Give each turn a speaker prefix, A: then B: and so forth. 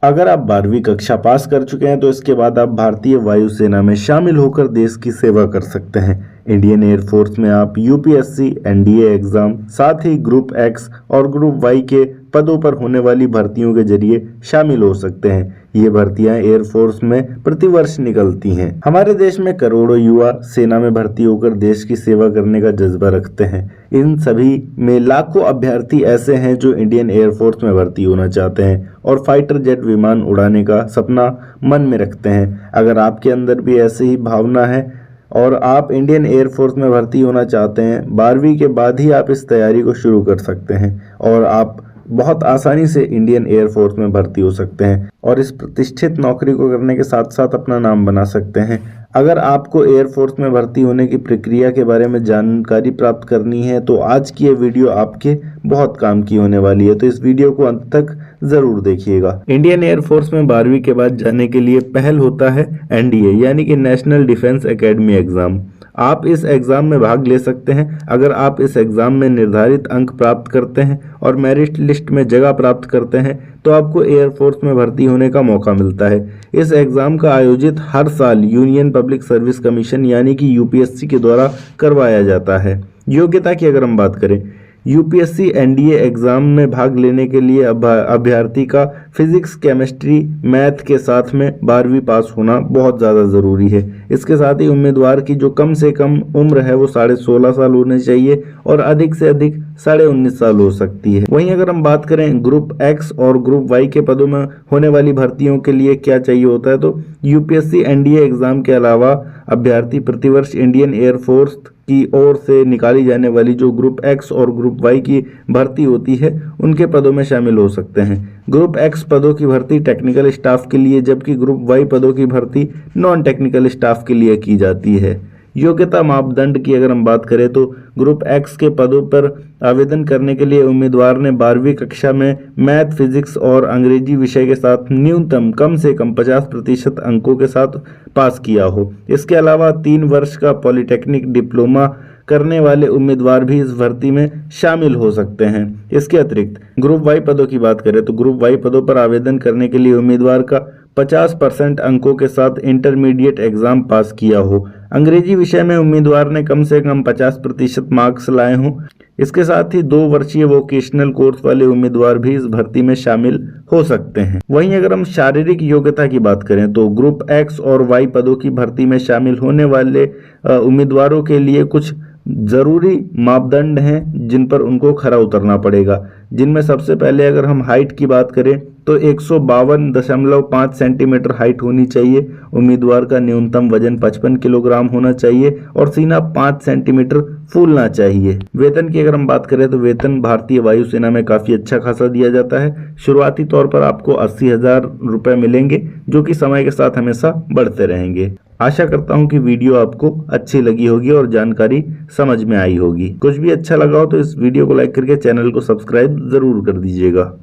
A: अगर आप 12वीं कक्षा पास कर चुके हैं तो इसके बाद आप भारतीय वायुसेना में शामिल होकर देश की सेवा कर सकते हैं। इंडियन एयरफोर्स में आप यूपीएससी, एनडीए एग्जाम, साथ ही ग्रुप एक्स और ग्रुप वाई के पदों पर होने वाली भर्तियों के जरिए शामिल हो सकते हैं। ये भर्तियां एयरफोर्स में प्रतिवर्ष निकलती हैं। हमारे देश में करोड़ों युवा सेना में भर्ती होकर देश की सेवा करने का जज्बा रखते हैं। इन सभी में लाखों अभ्यर्थी ऐसे हैं जो इंडियन एयरफोर्स में भर्ती होना चाहते हैं और फाइटर जेट विमान उड़ाने का सपना मन में रखते हैं। अगर आपके अंदर भी ऐसी ही भावना है और आप इंडियन एयरफोर्स में भर्ती होना चाहते हैं, 12वीं के बाद ही आप इस तैयारी को शुरू कर सकते हैं और आप बहुत आसानी से इंडियन एयरफोर्स में भर्ती हो सकते हैं और इस प्रतिष्ठित नौकरी को करने के साथ साथ अपना नाम बना सकते हैं। अगर आपको एयरफोर्स में भर्ती होने की प्रक्रिया के बारे में जानकारी प्राप्त करनी है तो आज की ये वीडियो आपके बहुत काम की होने वाली है, तो इस वीडियो को अंत तक जरूर देखिएगा। इंडियन एयरफोर्स में 12वीं के बाद जाने के लिए पहल होता है एनडीए यानी कि नेशनल डिफेंस एकेडमी एग्जाम। आप इस एग्जाम में भाग ले सकते हैं। अगर आप इस एग्जाम में निर्धारित अंक प्राप्त करते हैं और मेरिट लिस्ट में जगह प्राप्त करते हैं तो आपको एयरफोर्स में भर्ती होने का मौका मिलता है। इस एग्जाम का आयोजित हर साल यूनियन पब्लिक सर्विस कमीशन यानी कि यूपीएससी के द्वारा करवाया जाता है। योग्यता की अगर हम बात करें, यूपीएससी एनडीए एग्जाम में भाग लेने के लिए अभ्यर्थी का फिजिक्स, केमिस्ट्री, मैथ के साथ में 12वीं पास होना बहुत ज़्यादा ज़रूरी है। इसके साथ ही उम्मीदवार की जो कम से कम उम्र है वो 16.5 साल होनी चाहिए और अधिक से अधिक 19.5 साल हो सकती है। वहीं अगर हम बात करें ग्रुप एक्स और ग्रुप वाई के पदों में होने वाली भर्तियों के लिए क्या चाहिए होता है, तो यूपीएससी एनडीए एग्जाम के अलावा अभ्यर्थी प्रतिवर्ष इंडियन एयरफोर्स की ओर से निकाली जाने वाली जो ग्रुप एक्स और ग्रुप वाई की भर्ती होती है उनके पदों में शामिल हो सकते हैं। ग्रुप एक्स पदों की भर्ती टेक्निकल स्टाफ के लिए जबकि ग्रुप वाई पदों की भर्ती नॉन टेक्निकल स्टाफ के लिए की जाती है। योग्यता मापदंड की अगर हम बात करें तो ग्रुप एक्स के पदों पर आवेदन करने के लिए उम्मीदवार ने 12वीं कक्षा में मैथ, फिजिक्स और अंग्रेजी विषय के साथ न्यूनतम कम से कम 50% अंकों के साथ पास किया हो। इसके अलावा 3 वर्ष का पॉलिटेक्निक डिप्लोमा करने वाले उम्मीदवार भी इस भर्ती में शामिल हो सकते हैं। इसके अतिरिक्त ग्रुप वाई पदों की बात करें तो ग्रुप वाई पदों पर आवेदन करने के लिए उम्मीदवार का 50% अंकों के साथ इंटरमीडिएट एग्जाम पास किया हो। अंग्रेजी विषय में उम्मीदवार ने कम से कम 50% मार्क्स लाए हों। इसके साथ ही 2 वर्षीय वोकेशनल कोर्स वाले उम्मीदवार भी इस भर्ती में शामिल हो सकते हैं। वहीं अगर हम शारीरिक योग्यता की बात करें तो ग्रुप एक्स और वाई पदों की भर्ती में शामिल होने वाले उम्मीदवारों के लिए कुछ जरूरी मापदंड हैं जिन पर उनको खरा उतरना पड़ेगा, जिनमें सबसे पहले अगर हम हाइट की बात करें तो 152.5 सेंटीमीटर हाइट होनी चाहिए। उम्मीदवार का न्यूनतम वजन 55 किलोग्राम होना चाहिए और सीना 5 सेंटीमीटर फूलना चाहिए। वेतन की अगर हम बात करें तो वेतन भारतीय वायुसेना में काफ़ी अच्छा खासा दिया जाता है। शुरुआती तौर पर आपको 80,000 रुपये मिलेंगे जो कि समय के साथ हमेशा बढ़ते रहेंगे। आशा करता हूं कि वीडियो आपको अच्छी लगी होगी और जानकारी समझ में आई होगी। कुछ भी अच्छा लगा हो तो इस वीडियो को लाइक करके चैनल को सब्सक्राइब जरूर कर दीजिएगा।